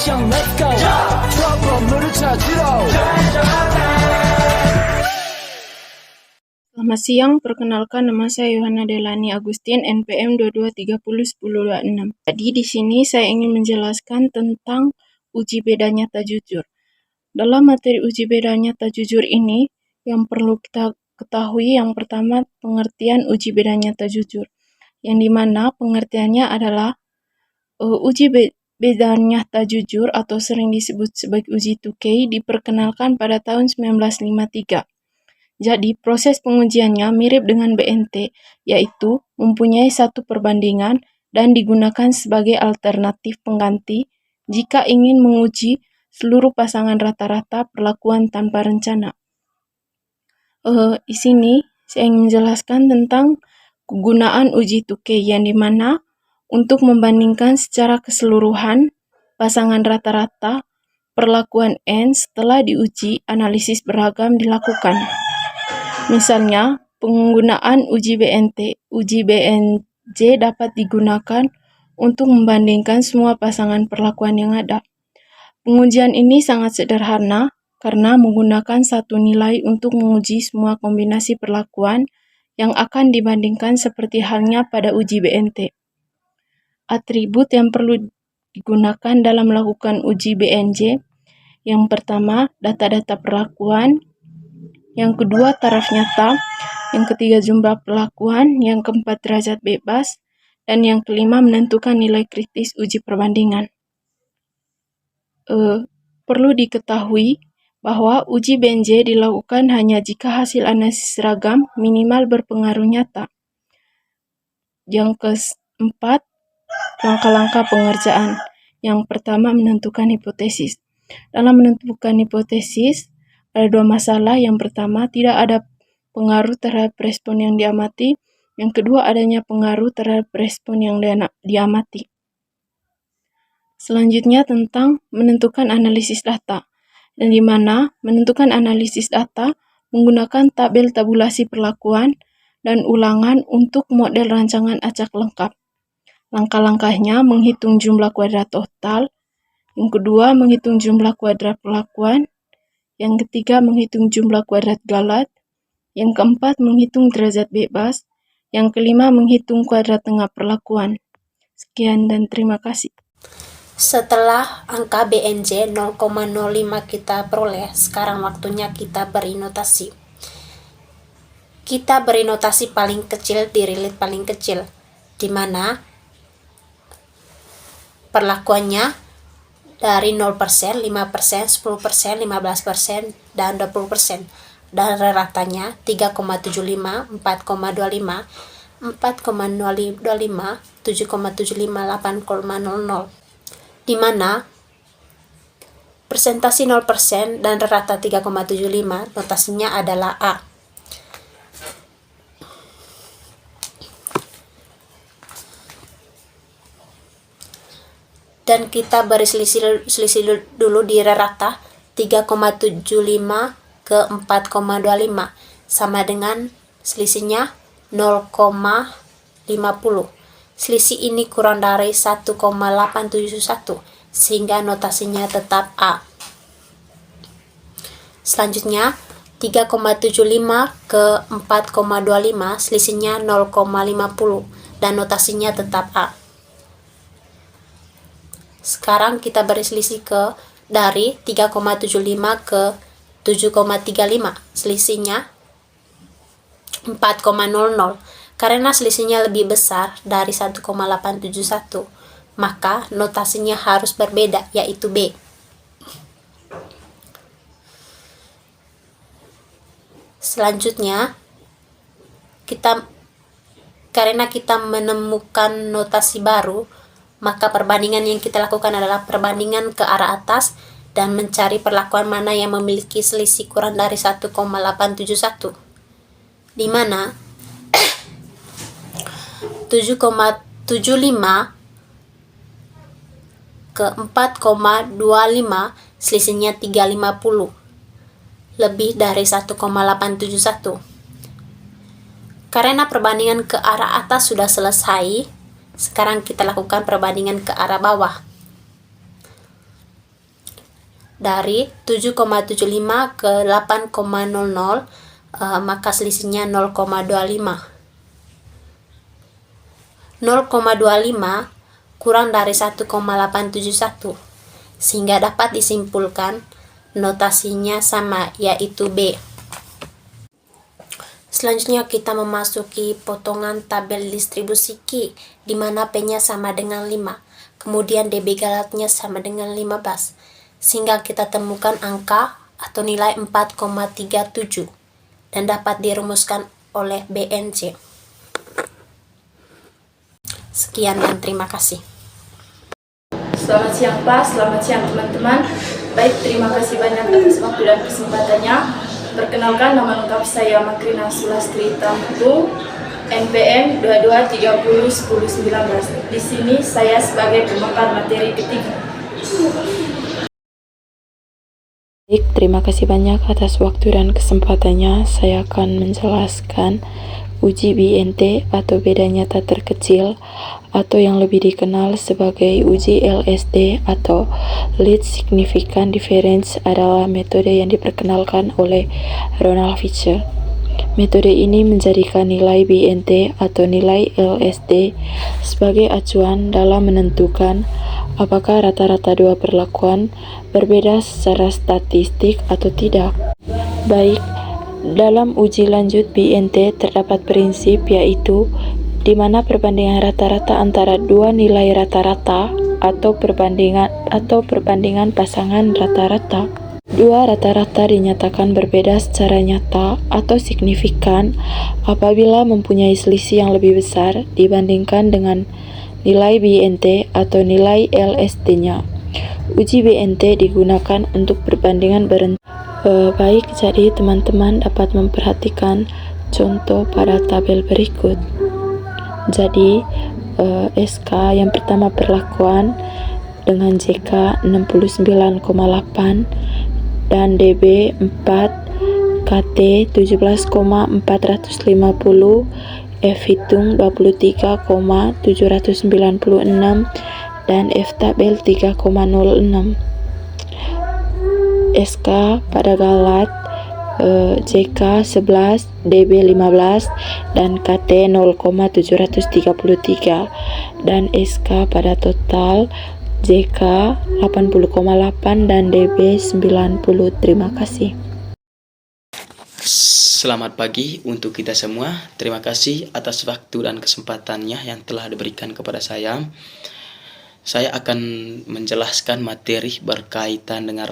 형 let's go 트러블을 찾으러 Selamat siang, perkenalkan nama saya Yohana Delani Agustin, NPM 22301026. Jadi di sini saya ingin menjelaskan tentang uji beda nyata jujur. Dalam materi uji beda nyata jujur ini, yang perlu kita ketahui yang pertama pengertian uji beda nyata jujur, yang dimana pengertiannya adalah uji beda nyata jujur atau sering disebut sebagai uji Tukey diperkenalkan pada tahun 1953. Jadi, proses pengujiannya mirip dengan BNT, yaitu mempunyai satu perbandingan dan digunakan sebagai alternatif pengganti jika ingin menguji seluruh pasangan rata-rata perlakuan tanpa rencana. Di sini saya ingin menjelaskan tentang kegunaan uji Tukey, yang dimana untuk membandingkan secara keseluruhan pasangan rata-rata perlakuan N setelah diuji, analisis beragam dilakukan. Misalnya, penggunaan uji BNT, uji BNJ dapat digunakan untuk membandingkan semua pasangan perlakuan yang ada. Pengujian ini sangat sederhana karena menggunakan satu nilai untuk menguji semua kombinasi perlakuan yang akan dibandingkan seperti halnya pada uji BNT. Atribut yang perlu digunakan dalam melakukan uji BNJ, yang pertama, data-data perlakuan, yang kedua, taraf nyata, yang ketiga, jumlah perlakuan, yang keempat, derajat bebas, dan yang kelima, menentukan nilai kritis uji perbandingan. Perlu diketahui bahwa uji BNJ dilakukan hanya jika hasil analisis seragam minimal berpengaruh nyata. Yang keempat, langkah-langkah pengerjaan. Yang pertama, menentukan hipotesis. Dalam menentukan hipotesis, ada dua masalah. Yang pertama, tidak ada pengaruh terhadap respon yang diamati. Yang kedua, adanya pengaruh terhadap respon yang diamati. Selanjutnya tentang menentukan analisis data, dan di mana menentukan analisis data menggunakan tabel tabulasi perlakuan dan ulangan untuk model rancangan acak lengkap. Langkah-langkahnya menghitung jumlah kuadrat total, yang kedua menghitung jumlah kuadrat perlakuan, yang ketiga menghitung jumlah kuadrat galat, yang keempat menghitung derajat bebas, yang kelima menghitung kuadrat tengah perlakuan. Sekian dan terima kasih. Setelah angka BNJ 0,05 kita peroleh, sekarang waktunya kita beri notasi. Kita beri notasi paling kecil di relate paling kecil, di mana perlakuannya dari 0%, 5%, 10%, 15%, dan 20%. Dan ratanya 3,75, 4,25, 4,25, 7,75, 8,00. Di mana presentasi 0% dan rata 3,75, notasinya adalah A. Dan kita beri selisih dulu di rata 3,75 ke 4,25, sama dengan selisihnya 0,50. Selisih ini kurang dari 1,871, sehingga notasinya tetap A. Selanjutnya 3,75 ke 4,25, selisihnya 0,50 dan notasinya tetap A. Sekarang kita beri selisih dari 3,75 ke 7,35, selisihnya 4,00. Karena selisihnya lebih besar dari 1,871, maka notasinya harus berbeda, yaitu B. Selanjutnya, karena kita menemukan notasi baru, maka perbandingan yang kita lakukan adalah perbandingan ke arah atas dan mencari perlakuan mana yang memiliki selisih kurang dari 1,871, di mana 7,75 ke 4,25 selisihnya 350, lebih dari 1,871. Karena perbandingan ke arah atas sudah selesai, sekarang kita lakukan perbandingan ke arah bawah. dari 7,75 ke 8,00, maka selisihnya 0,25. 0,25 kurang dari 1,871, sehingga dapat disimpulkan notasinya sama, yaitu B. Selanjutnya kita memasuki potongan tabel distribusi Q, di mana P-nya sama dengan 5, kemudian DB galatnya sama dengan 15, sehingga kita temukan angka atau nilai 4,37 dan dapat dirumuskan oleh BNC. Sekian dan terima kasih. Selamat siang Pak, selamat siang teman-teman. Baik, terima kasih banyak atas waktu dan kesempatannya. Perkenalkan, nama lengkap saya Makrina Sulastri Tampu, NPM 22301019. Di sini saya sebagai pemaparan materi ketiga. Baik, terima kasih banyak atas waktu dan kesempatannya. Saya akan menjelaskan uji BNT atau beda nyata terkecil, atau yang lebih dikenal sebagai uji LSD atau Least Significant Difference, adalah metode yang diperkenalkan oleh Ronald Fisher. Metode ini menjadikan nilai BNT atau nilai LSD sebagai acuan dalam menentukan apakah rata-rata dua perlakuan berbeda secara statistik atau tidak. Baik, dalam uji lanjut BNT terdapat prinsip, yaitu di mana perbandingan rata-rata antara dua nilai rata-rata atau perbandingan pasangan rata-rata. Dua rata-rata dinyatakan berbeda secara nyata atau signifikan apabila mempunyai selisih yang lebih besar dibandingkan dengan nilai BNT atau nilai LSD-nya. Uji BNT digunakan untuk perbandingan berentang. Baik, jadi teman-teman dapat memperhatikan contoh pada tabel berikut. Jadi SK yang pertama perlakuan dengan JK 69,8 dan DB 4, KT 17,450, F hitung 23,796 dan F tabel 3,06. SK pada galat JK 11, DB 15 dan KT 0,733 dan SK pada total JK 80,8 dan DB 90. Terima kasih. Selamat pagi untuk kita semua. Terima kasih atas waktu dan kesempatannya yang telah diberikan kepada saya. Saya akan menjelaskan materi berkaitan dengan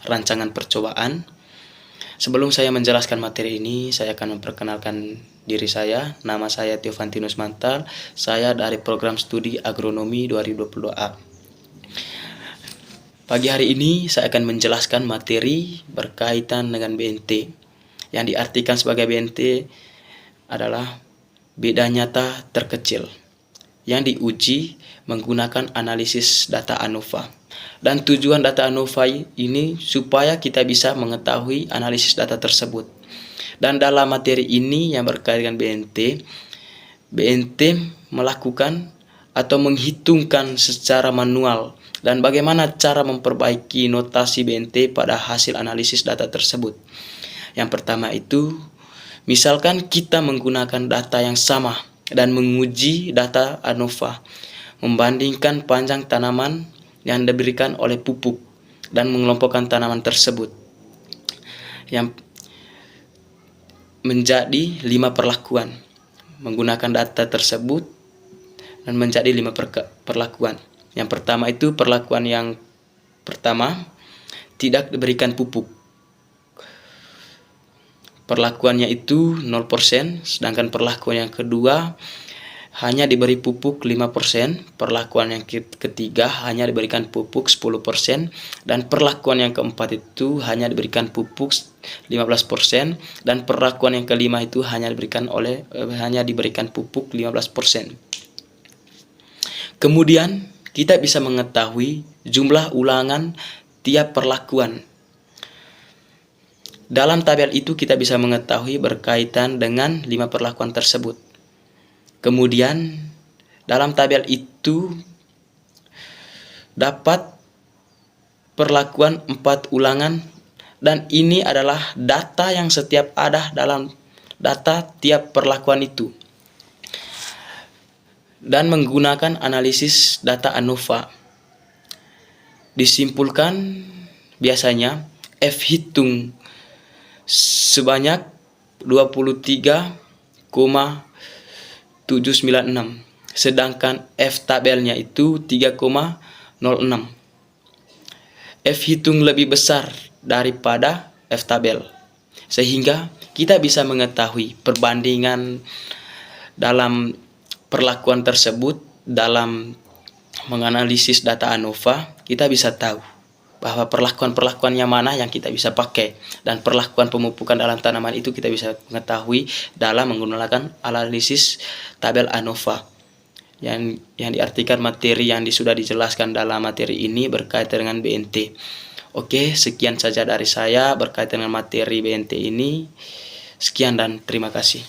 rancangan percobaan. Sebelum saya menjelaskan materi ini, saya akan memperkenalkan diri saya. Nama saya Theofantinus Mantal. Saya dari program studi agronomi 2022A. Pagi hari ini saya akan menjelaskan materi berkaitan dengan BNT. Yang diartikan sebagai BNT adalah beda nyata terkecil yang diuji menggunakan analisis data ANOVA. Dan tujuan data ANOVA ini supaya kita bisa mengetahui analisis data tersebut. Dan dalam materi ini yang berkaitan dengan BNT melakukan atau menghitungkan secara manual dan bagaimana cara memperbaiki notasi BNT pada hasil analisis data tersebut. Yang pertama itu, misalkan kita menggunakan data yang sama dan menguji data ANOVA, membandingkan panjang tanaman yang diberikan oleh pupuk dan mengelompokkan tanaman tersebut yang menjadi 5 perlakuan. Menggunakan data tersebut dan menjadi 5 perlakuan. Yang pertama itu, perlakuan yang pertama tidak diberikan pupuk. Perlakuannya itu 0%, sedangkan perlakuan yang kedua hanya diberi pupuk 5%, perlakuan yang ketiga hanya diberikan pupuk 10%, dan perlakuan yang keempat itu hanya diberikan pupuk 15%, dan perlakuan yang kelima itu hanya diberikan pupuk 15%. Kemudian kita bisa mengetahui jumlah ulangan tiap perlakuan. Dalam tabel itu kita bisa mengetahui berkaitan dengan 5 perlakuan tersebut. Kemudian dalam tabel itu dapat perlakuan 4 ulangan, dan ini adalah data yang setiap ada dalam data tiap perlakuan itu, dan menggunakan analisis data ANOVA. Disimpulkan biasanya F hitung sebanyak 23,796, sedangkan F tabelnya itu 3,06. F hitung lebih besar daripada F tabel, sehingga kita bisa mengetahui perbandingan dalam perlakuan tersebut. Dalam menganalisis data ANOVA, kita bisa tahu bahwa perlakuan-perlakuannya mana yang kita bisa pakai, dan perlakuan pemupukan dalam tanaman itu kita bisa mengetahui dalam menggunakan analisis tabel ANOVA yang diartikan materi yang sudah dijelaskan dalam materi ini berkaitan dengan BNT. Oke, sekian saja dari saya berkaitan dengan materi BNT ini. Sekian dan terima kasih.